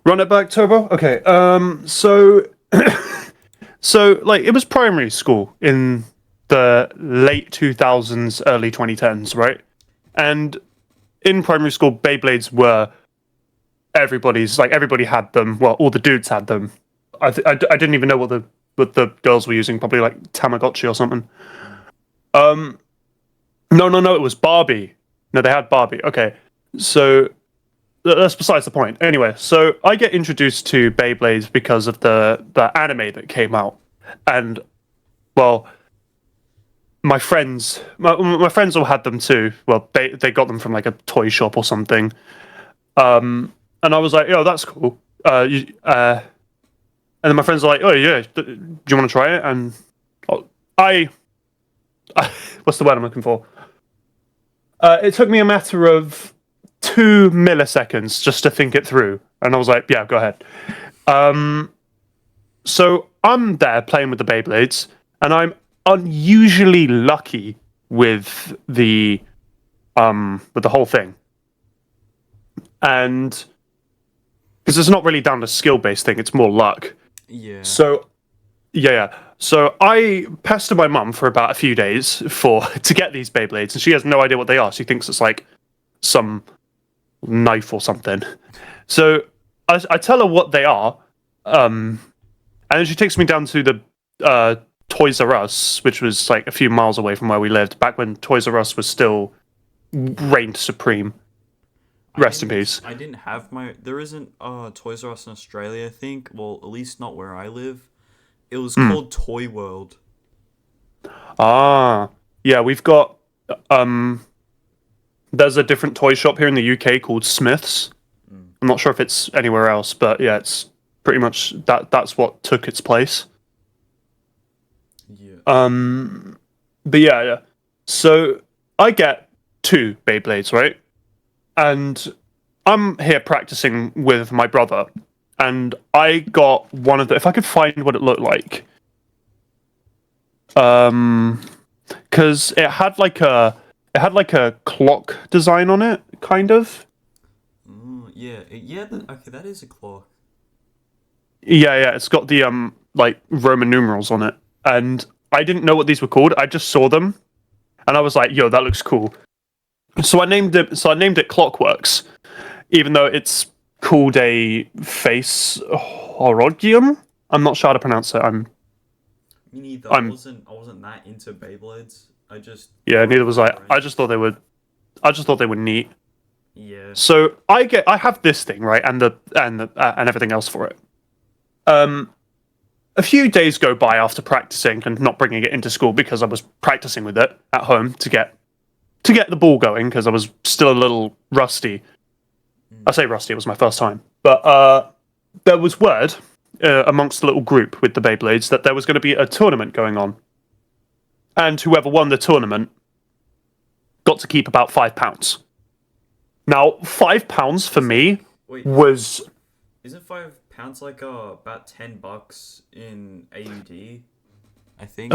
Run it back, Turbo. Okay. So like it was primary school in the late 2000s, early 2010s, right? And in primary school, Beyblades were everybody had them. Well, all the dudes had them. I didn't even know what the girls were using. Probably like Tamagotchi or something. Um, no, it was Barbie. No, they had Barbie. Okay, so that's besides the point. Anyway, so I get introduced to Beyblades because of the anime that came out, and well, my friends all had them too. Well, they got them from like a toy shop or something. And I was like, "Yo, that's cool." And then my friends are like, "Oh yeah, do you want to try it?" And I, what's the word I'm looking for? It took me a matter of 2 milliseconds just to think it through, and I was like, "Yeah, go ahead." So I'm there playing with the Beyblades, and I'm unusually lucky with the whole thing, and because it's not really down to skill based thing, it's more luck. Yeah. So yeah. So I pestered my mum for about a few days to get these Beyblades, and she has no idea what they are. She thinks it's like some knife or something. So I tell her what they are, and then she takes me down to the Toys R Us, which was like a few miles away from where we lived, back when Toys R Us was still reigned supreme. Rest in peace. I didn't have my. There isn't Toys R Us in Australia, I think. Well, at least not where I live. It was called Toy World. Ah, yeah, we've got there's a different toy shop here in the UK called Smiths. I'm not sure if it's anywhere else, but yeah, it's pretty much that's what took its place. Yeah. But yeah. So I get two Beyblades, right? And I'm here practicing with my brother, and I got one of the. If I could find what it looked like, because it had like a clock design on it, kind of. Yeah. Okay, that is a clock. Yeah. It's got the like Roman numerals on it, and I didn't know what these were called. I just saw them, and I was like, "Yo, that looks cool." So I named it. So I named it Clockworks, even though it's called a face horogium. I'm not sure how to pronounce it. Me neither. I'm I wasn't that into Beyblades. I just yeah. grew up Neither was with I. I friends. just thought they would. I just thought they were neat. Yeah. So I have this thing right, and everything else for it. Um, a few days go by after practicing and not bringing it into school because I was practicing with it at home to get the ball going because I was still a little rusty. I say rusty; it was my first time, but there was word amongst the little group with the Beyblades that there was going to be a tournament going on, and whoever won the tournament got to keep about £5. Now, £5 for me Wait, was isn't £5 like about $10 in AUD? I think.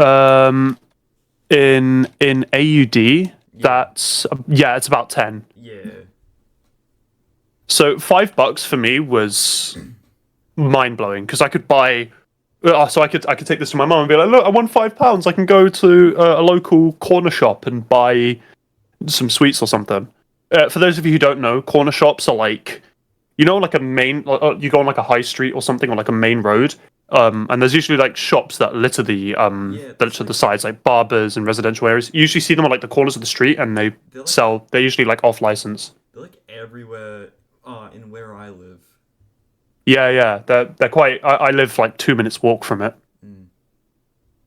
in AUD. Yeah. That's yeah, it's about 10. Yeah. So £5 for me was mind blowing because I could buy. So I could take this to my mum and be like, look, I won £5. I can go to a local corner shop and buy some sweets or something. For those of you who don't know, corner shops are like, like a main. You go on like a high street or something, or like a main road. And there's usually like shops that litter Yeah, that there's litter the like sides, like barbers and residential areas. You usually see them on like the corners of the street, and they they're like sell. They're usually like off license. they're like everywhere in where I live. Yeah. They're quite. I live like 2 minutes walk from it.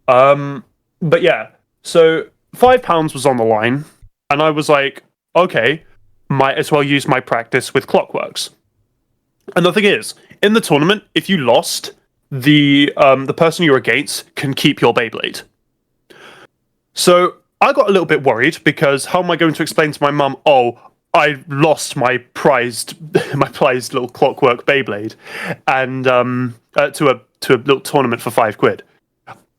Mm. But yeah, so £5 was on the line, and I was like, okay, might as well use my practice with Clockworks. And the thing is, in the tournament, if you lost, the person you're against can keep your Beyblade. So I got a little bit worried because how am I going to explain to my mum? Oh, I lost my prized my prized little Clockwork Beyblade, and to a little tournament for £5.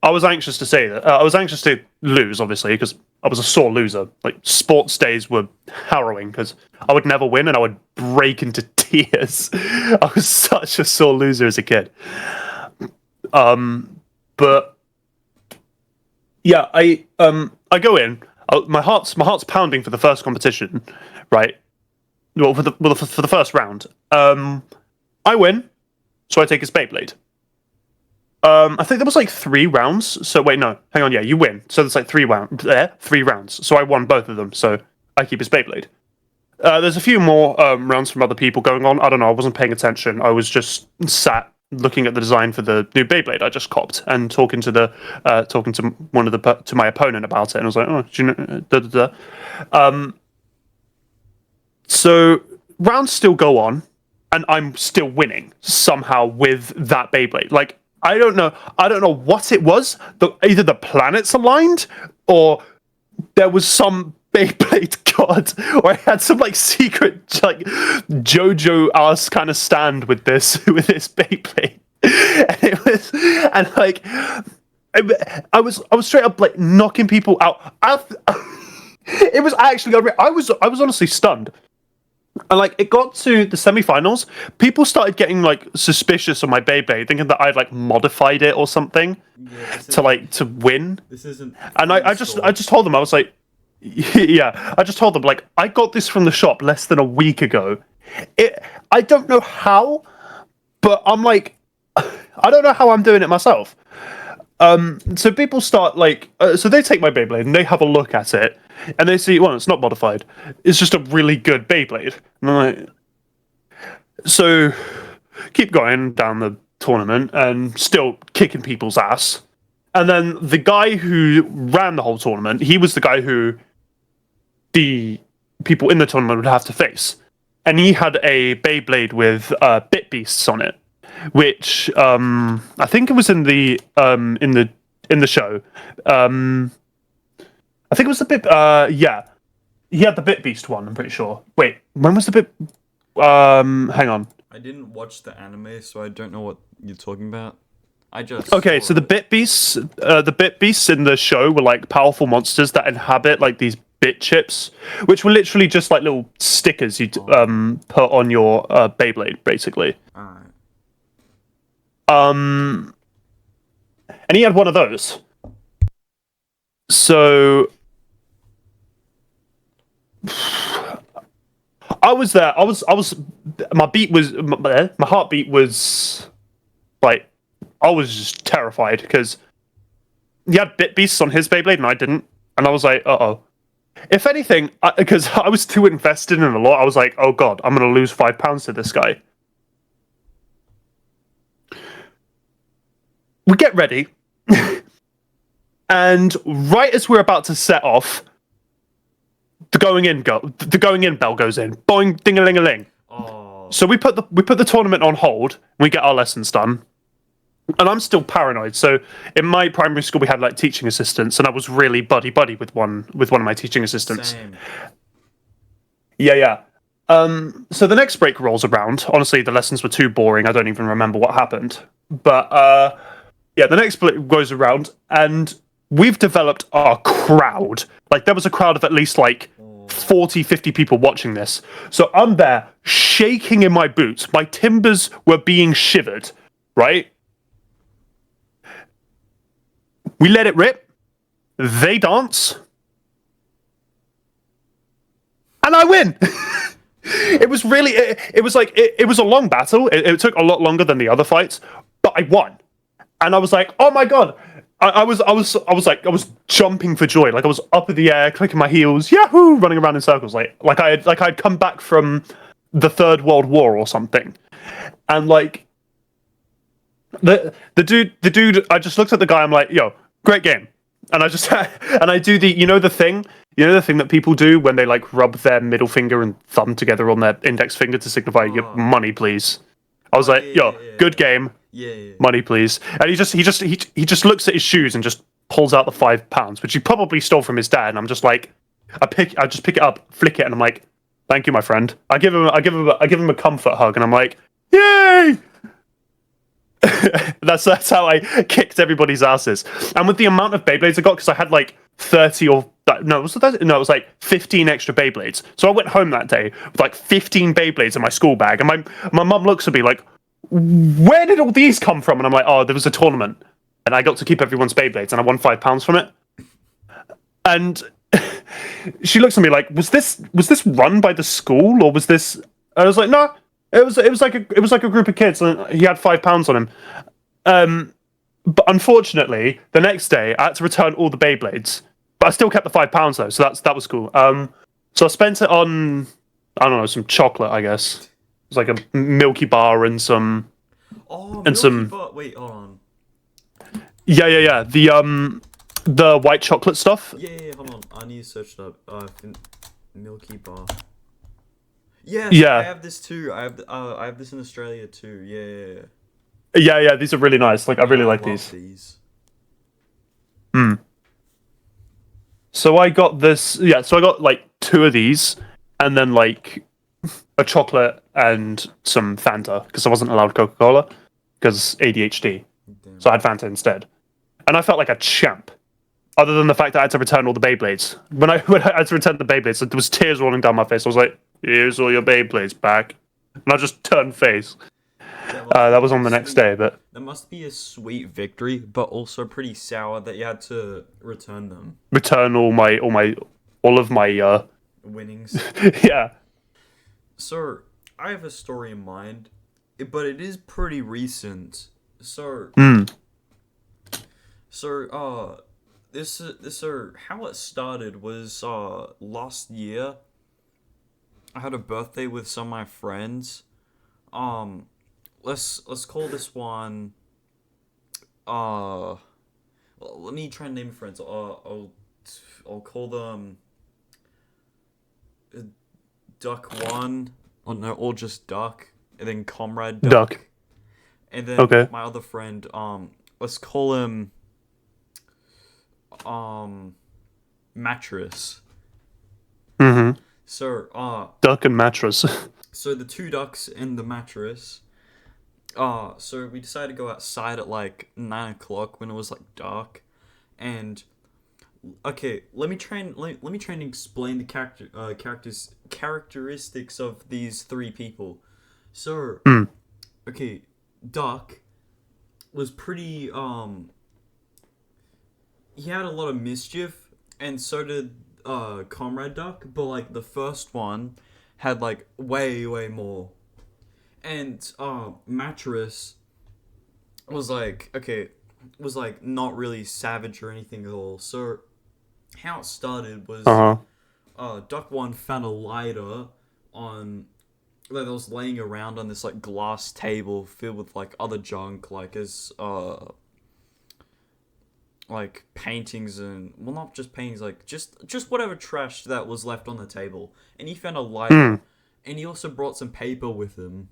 I was anxious to say that. I was anxious to lose, obviously, because I was a sore loser. Like sports days were harrowing because I would never win and I would break into tears. I was such a sore loser as a kid. But yeah, I go in. My heart's pounding for the first competition, right? Well, for the first round. I win, so I take his Beyblade. I think there was like 3 rounds. So wait, no, hang on. Yeah, you win. So there's like 3 rounds. So I won both of them. So I keep his Beyblade. There's a few more rounds from other people going on. I don't know. I wasn't paying attention. I was just sat looking at the design for the new Beyblade I just copped and talking to my opponent about it. And I was like, oh, do you know? Da, da, da. So rounds still go on, and I'm still winning somehow with that Beyblade. Like I don't know what it was. Either the planets aligned, or there was some Beyblade god, or I had some like secret like JoJo ass kind of stand with this Beyblade, and it was like I was straight up like knocking people out. It was actually I was honestly stunned. And like it got to the semi-finals, people started getting like suspicious of my Beyblade, thinking that I'd like modified it or something to win. This isn't. And I just told them, I was like, yeah, I just told them like I got this from the shop less than a week ago. I don't know how, but I'm like, I don't know how I'm doing it myself. So people start like, so they take my Beyblade and they have a look at it and they see, well, it's not modified. It's just a really good Beyblade. And I'm like, so keep going down the tournament and still kicking people's ass. And then the guy who ran the whole tournament, he was the guy who the people in the tournament would have to face. And he had a Beyblade with bit beasts on it, which I think it was in the show. I think it was the bit. Yeah, he had the Bit Beast one. I'm pretty sure. Wait, when was the bit? Hang on. I didn't watch the anime, so I don't know what you're talking about. I just okay. So the Bit Beasts in the show were like powerful monsters that inhabit like these bit chips, which were literally just like little stickers you put on your Beyblade, basically. Alright. And he had one of those. So I was there. My heartbeat was like, I was just terrified because he had bit beasts on his Beyblade and I didn't. And I was like, uh-oh. If anything, because I was too invested in a lot, I was like, oh god, I'm going to lose £5 to this guy. We get ready. And right as we're about to set off, the going in bell goes in. Boing, ding-a-ling-a-ling. Oh. So we put the tournament on hold. We get our lessons done, and I'm still paranoid. So in my primary school, we had like teaching assistants, and I was really buddy with one of my teaching assistants. Same. Yeah. So the next break rolls around. Honestly, the lessons were too boring. I don't even remember what happened. But yeah, the next break goes around, and we've developed our crowd. Like, there was a crowd of at least, like, 40, 50 people watching this. So I'm there, shaking in my boots. My timbers were being shivered, right? We let it rip. They dance. And I win! It was really... It was like... It was a long battle. It took a lot longer than the other fights. But I won. And I was like, oh my god... I was jumping for joy. Like I was up in the air, clicking my heels, yahoo, running around in circles, like I'd come back from the Third World War or something. And like the dude, I just looked at the guy. I'm like, yo, great game. And I just and I do the thing that people do when they like rub their middle finger and thumb together on their index finger to signify your money, please. I was like, yo, good game. Yeah. Money, please. And he just looks at his shoes and just pulls out the £5, which he probably stole from his dad. And I'm just like, I just pick it up, flick it, and I'm like, thank you, my friend. I give him a comfort hug, and I'm like, yay! that's how I kicked everybody's asses. And with the amount of Beyblades I got, because I had like 30 or no, was it 30? No, it was like 15 extra Beyblades. So I went home that day with like 15 Beyblades in my school bag, and my mum looks at me like, "Where did all these come from?" And I'm like, "Oh, there was a tournament, and I got to keep everyone's Beyblades, and I won £5 from it." And she looks at me like, "Was this run by the school, or was this?" I was like, "No, it was like a group of kids, and he had £5 on him." But unfortunately, the next day I had to return all the Beyblades, but I still kept the £5 though, so that was cool. So I spent it on, I don't know, some chocolate, I guess. It was like a Milky Bar and some Oh, and Milky some Bar. Wait, hold on. yeah. The white chocolate stuff. Yeah, hold on. I need to search it up. Milky Bar. Yes, I Yeah, have this too. I have this in Australia too. Yeah. yeah. These are really nice. Like I really I like love these. these. So I got this. Yeah, so I got like two of these, and then like a chocolate and some Fanta because I wasn't allowed Coca Cola because ADHD. Damn. So I had Fanta instead, and I felt like a champ. Other than the fact that I had to return all the Beyblades. When I had to return the Beyblades, there was tears rolling down my face. I was like, "Here's all your Beyblades back," and I just turned face. That was on the next day, but That must be a sweet victory, but also pretty sour that you had to return them. return all of my Winnings. yeah. So, I have a story in mind, but it is pretty recent. So, how it started was last year. I had a birthday with some of my friends. Let's call this one. Let me try and name friends. I'll call them Duck One, or no, or just Duck, and then Comrade Duck. and then Okay. my other friend. Let's call him Mattress. Mm-hmm. So Duck and mattress. so the two ducks and the mattress. So we decided to go outside at like 9 o'clock when it was like dark, and okay, let me try and explain the characteristics of these three people. So okay, Duck was pretty he had a lot of mischief, and so did Comrade Duck, but like the first one had like way more. And Mattress was like not really savage or anything at all. So how it started was Duck One found a lighter on that was laying around on this like glass table filled with like other junk, like paintings and, well, not just paintings, like just whatever trash that was left on the table. And he found a lighter, and he also brought some paper with him.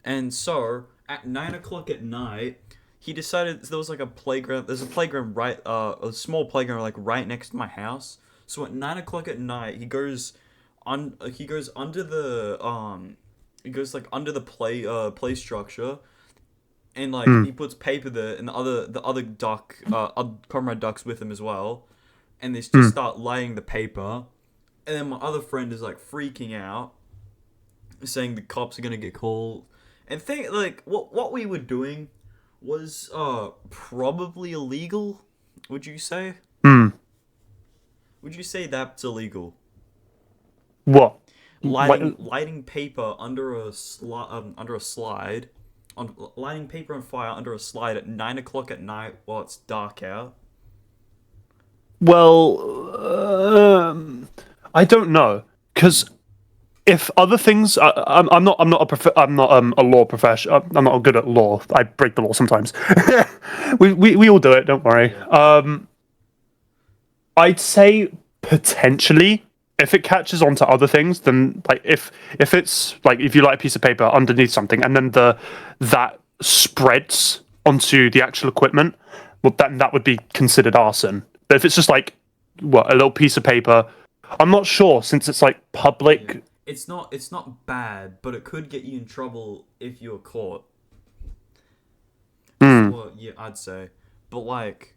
And so at 9 o'clock at night, he decided there was like a playground. There's a playground a small playground like right next to my house. So at 9 o'clock at night, he goes under the play structure, and like he puts paper there, and the other duck, Comrade Duck's with him as well, and they just start laying the paper, and then my other friend is like freaking out, saying the cops are gonna get called, and think like what we were doing was probably illegal. Would you say? Would you say that's illegal? What? Lighting paper under a slide, lighting paper on fire under a slide at 9 o'clock at night while it's dark out. Well, I don't know, because if other things, I'm not a law profession. I'm not good at law. I break the law sometimes. we all do it. Don't worry. I'd say potentially, if it catches on to other things, then like if it's like if you light a piece of paper underneath something and then that spreads onto the actual equipment, well, then that would be considered arson. But if it's just like a little piece of paper, I'm not sure, since it's like public. Yeah. It's not bad, but it could get you in trouble if you're caught. Well, yeah, I'd say. But like,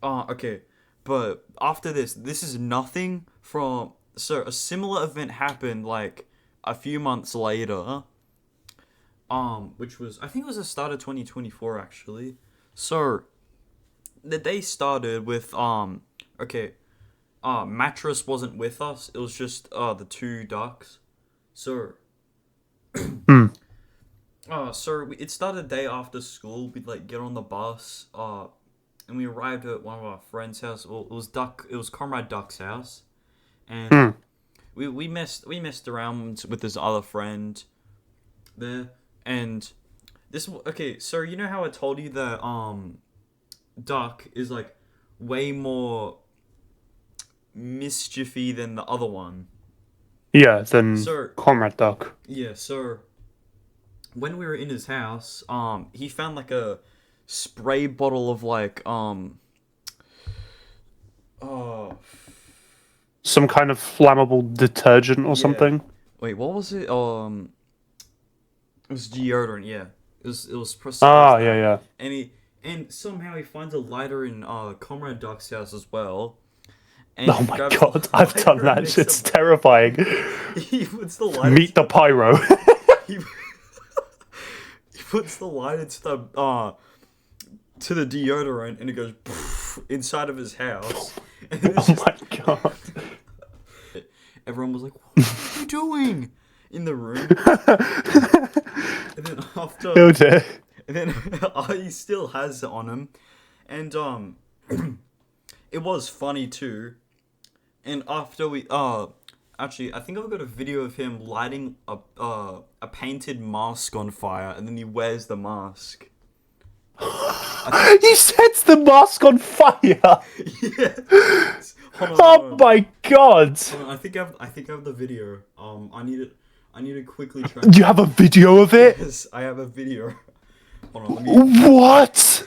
okay. but after this is nothing from. So a similar event happened like a few months later. Which was, I think it was the start of 2024 actually. So the day started with okay, mattress wasn't with us. It was just the two ducks. So Hmm. it started the day after school. We'd like get on the bus. And we arrived at one of our friends' house. Well, it was Comrade Duck's house, and Hmm. we messed around with this other friend there, and okay. So you know how I told you that Duck is like way more mischiefy than the other one. Yeah, then So Comrade Duck. yeah, so when we were in his house, he found like a spray bottle of like oh Some kind of flammable detergent or yeah. something. Wait, what was it? It was deodorant. Yeah, it was precise Ah, that. yeah, yeah. And somehow he finds a lighter in Comrade Duck's house as well. And Oh he my grabs god, the I've done lighter and that. makes It's terrifying. he puts the lighter. Meet the pyro. He, he puts the lighter to the deodorant and it goes inside of his house. And it's Oh just, my god. everyone was like, "What are you doing?" in the room. And then after, Oh dear. and then he still has it on him, and it was funny too. And after actually, I think I've got a video of him lighting a painted mask on fire, and then he wears the mask. He sets the mask on fire. Yeah. Hold on, hold Oh on. my god. Hold on, I think I have the video. I need to quickly try. You have a video of it? Yes, I have a video. Hold on, let me. What?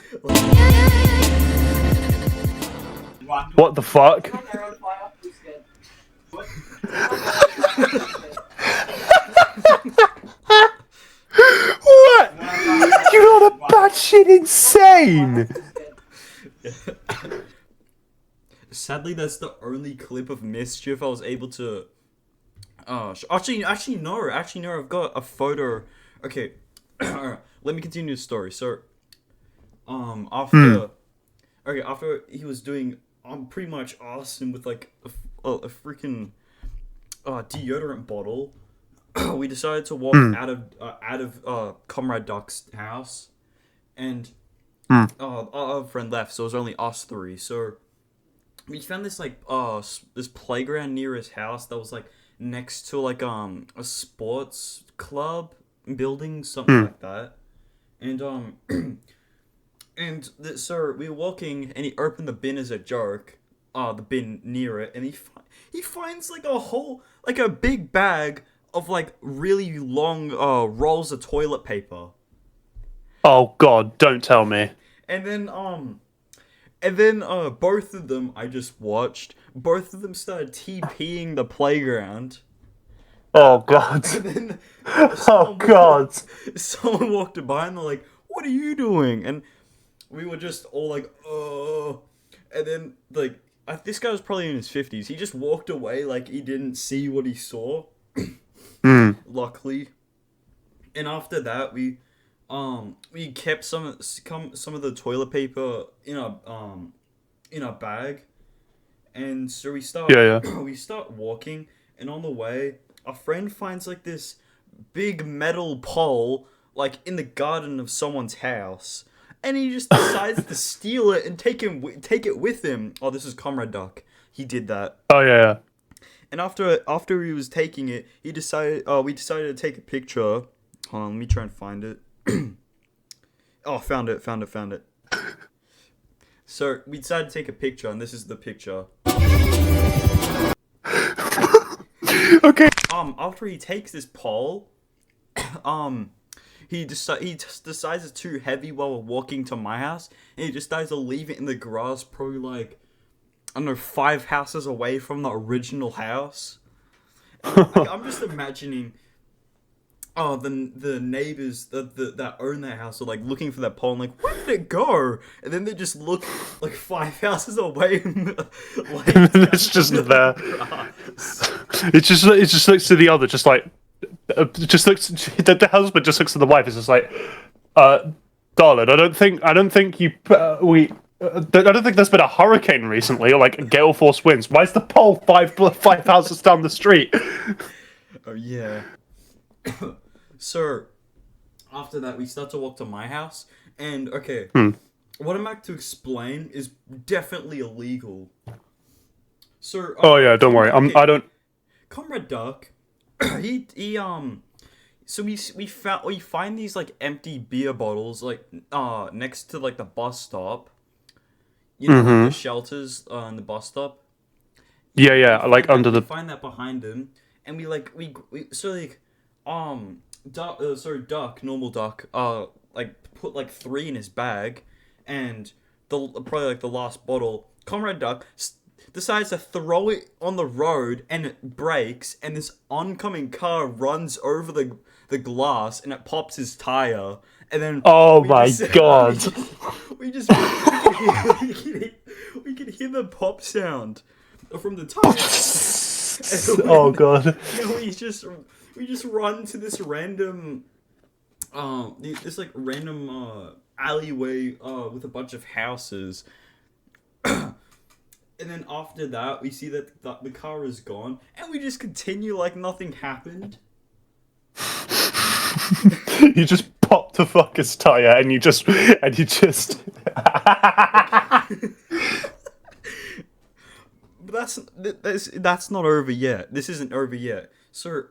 What the fuck? What? You're not a batshit insane. Sadly, that's the only clip of mischief I was able to. Actually, no. I've got a photo. Okay, alright. Let me continue the story. So, after he was doing, pretty much awesome with like a freaking deodorant bottle. We decided to walk out of Comrade Duck's house, and our other friend left, so it was only us three. So we found this like this playground near his house that was like next to like a sports club building, something like that, and so we were walking, and he opened the bin as a joke, the bin near it, and he finds like a big bag of like really long rolls of toilet paper. Oh god, don't tell me. And then both of them I just watched. Both of them started TPing the playground. Oh god. And then Oh god. someone walked by and they're like, "What are you doing?" And we were just all like, "Oh." And then like this guy was probably in his 50s. He just walked away like he didn't see what he saw. Luckily. And after that, we kept some of the toilet paper in a bag, and so we start we start walking, and on the way, our friend finds like this big metal pole like in the garden of someone's house, and he just decides to steal it and take it with him. Oh, this is Comrade Duck. He did that. Oh yeah. And after he was taking it, we decided to take a picture. Hold on, let me try and find it. Oh, found it. So we decided to take a picture, and this is the picture. Okay. After he takes this pole, he just decides it's too heavy while we're walking to my house, and he just decides to leave it in the grass, probably like, I don't know, 5 houses away from the original house. I'm just imagining the neighbors that own that house are like looking for that pole and like, where did it go? And then they just look like 5 houses away and like It's just there. It just looks to the other, just like just looks. The husband just looks to the wife. It's just like, darling, I don't think you I don't think there's been a hurricane recently or like gale force winds. Why is the pole five houses down the street? Oh yeah. So after that, we start to walk to my house, and okay, what I'm about to explain is definitely illegal. So Oh yeah, don't worry. okay, I don't. Comrade Duck, he so we find these like empty beer bottles like next to like the bus stop. You know, the shelters on the bus stop. Yeah, like under We the. find that behind him, and we so like Duck, normal Duck, like put like 3 in his bag, and probably like the last bottle, Comrade Duck decides to throw it on the road, and it breaks, and this oncoming car runs over the glass, and it pops his tire, and then Oh my god! we could hear the pop sound from the tire. Oh god! And we just run to this random this like random alleyway with a bunch of houses. And then after that, we see that the car is gone, and we just continue like nothing happened. You just pop the fucker's tire, and you just. But that's not over yet. This isn't over yet. So,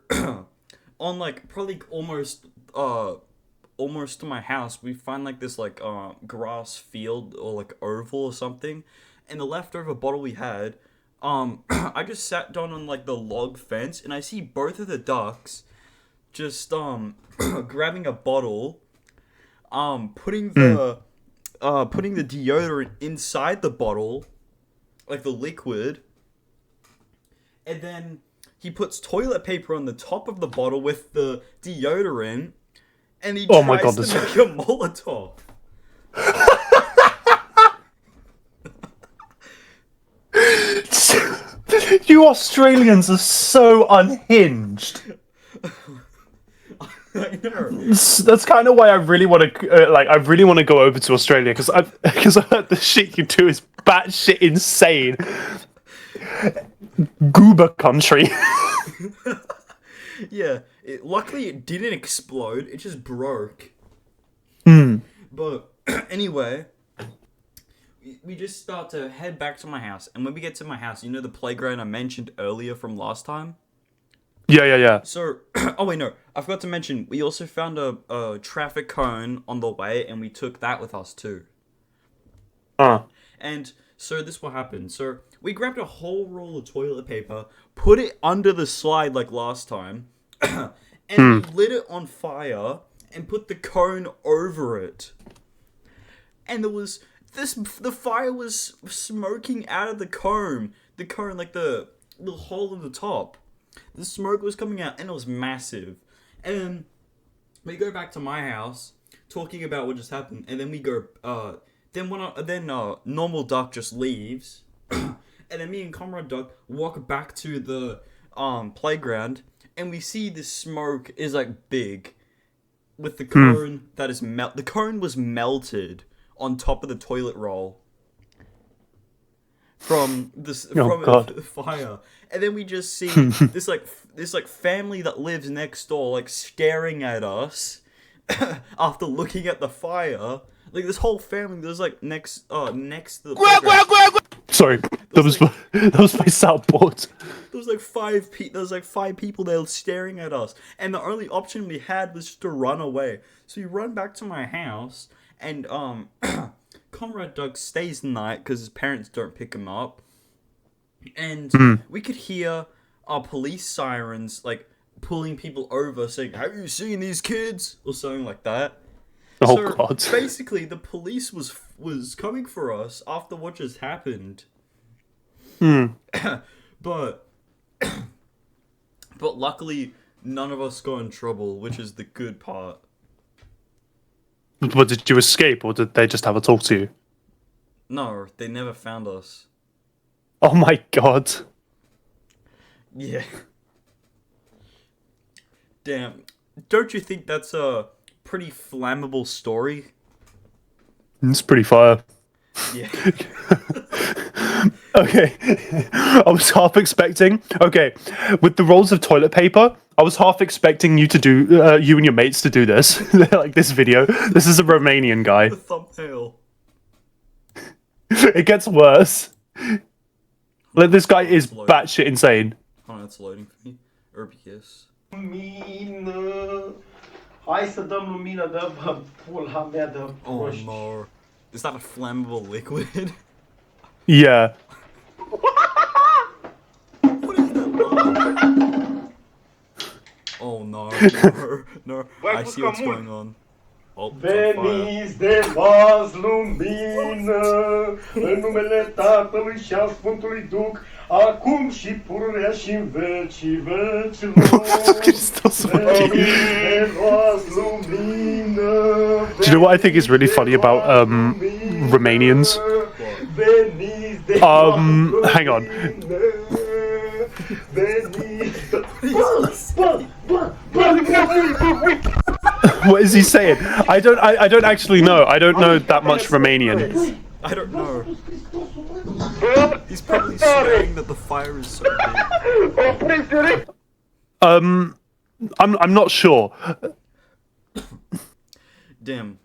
on like probably almost to my house, we find like this like grass field or like oval or something, and the leftover bottle we had. I just sat down on like the log fence, and I see both of the ducks just grabbing a bottle, putting the deodorant inside the bottle, like the liquid, and then he puts toilet paper on the top of the bottle with the deodorant, and he tries to make a Molotov. You Australians are so unhinged. I know. That's kind of why I really want to I really want to go over to Australia because I heard the shit you do is batshit insane. Goober country. Yeah. Luckily, it didn't explode. It just broke. But anyway, we just start to head back to my house, and when we get to my house, you know the playground I mentioned earlier from last time. Yeah. So, oh wait, no, I forgot to mention, we also found a traffic cone on the way, and we took that with us too. And so this what happened. So we grabbed a whole roll of toilet paper, put it under the slide like last time, and we lit it on fire and put the cone over it. And the fire was smoking out of the cone, like the hole in the top. The smoke was coming out, and it was massive. And then we go back to my house, talking about what just happened, and then we go. Then normal Duck just leaves, and then me and Comrade Duck walk back to the playground, and we see the smoke is like big, with the cone that is the cone was melted on top of the toilet roll. From the fire, and then we just see this family that lives next door like staring at us after looking at the fire. Like this whole family, there's like next to the playground. Sorry, that was my soundboard. There was like five people there staring at us, and the only option we had was just to run away. So we run back to my house, and Comrade Doug stays the night because his parents don't pick him up. And we could hear our police sirens like pulling people over saying, "Have you seen these kids?" or something like that. Oh so god. Basically the police was coming for us after what just happened. But luckily none of us got in trouble, which is the good part. What, did you escape, or did they just have a talk to you? No, they never found us. Oh my god. Yeah. Damn. Don't you think that's a pretty flammable story? It's pretty fire. Yeah. Okay. I was half expecting. Okay. With the rolls of toilet paper, I was half expecting you to do, you and your mates to do this. Like this video. This is a Romanian guy. The thumbnail. It gets worse. Like, this guy is batshit insane. Hold on, it's loading for me. Urbius. Lumină. Hai să dăm lumină, dă pula mea de Oh proști. no. Is that a flammable liquid? Yeah. What is that laugh? Oh no, no, no. I see what's going on. Oh, it's on fire. Veniți de vas lumină, în numele Tatălui și al Sfântului Duh, acum și pururea și în vecii vecilor. Veniți de vas lumină. Do you know what I think is really funny about Romanians? Veniți de vas lumină. Hang on. Veniți de... What is he saying? I don't actually know. I don't know that much Romanian. I don't know. He's probably swearing that the fire is so big. I'm not sure. Damn.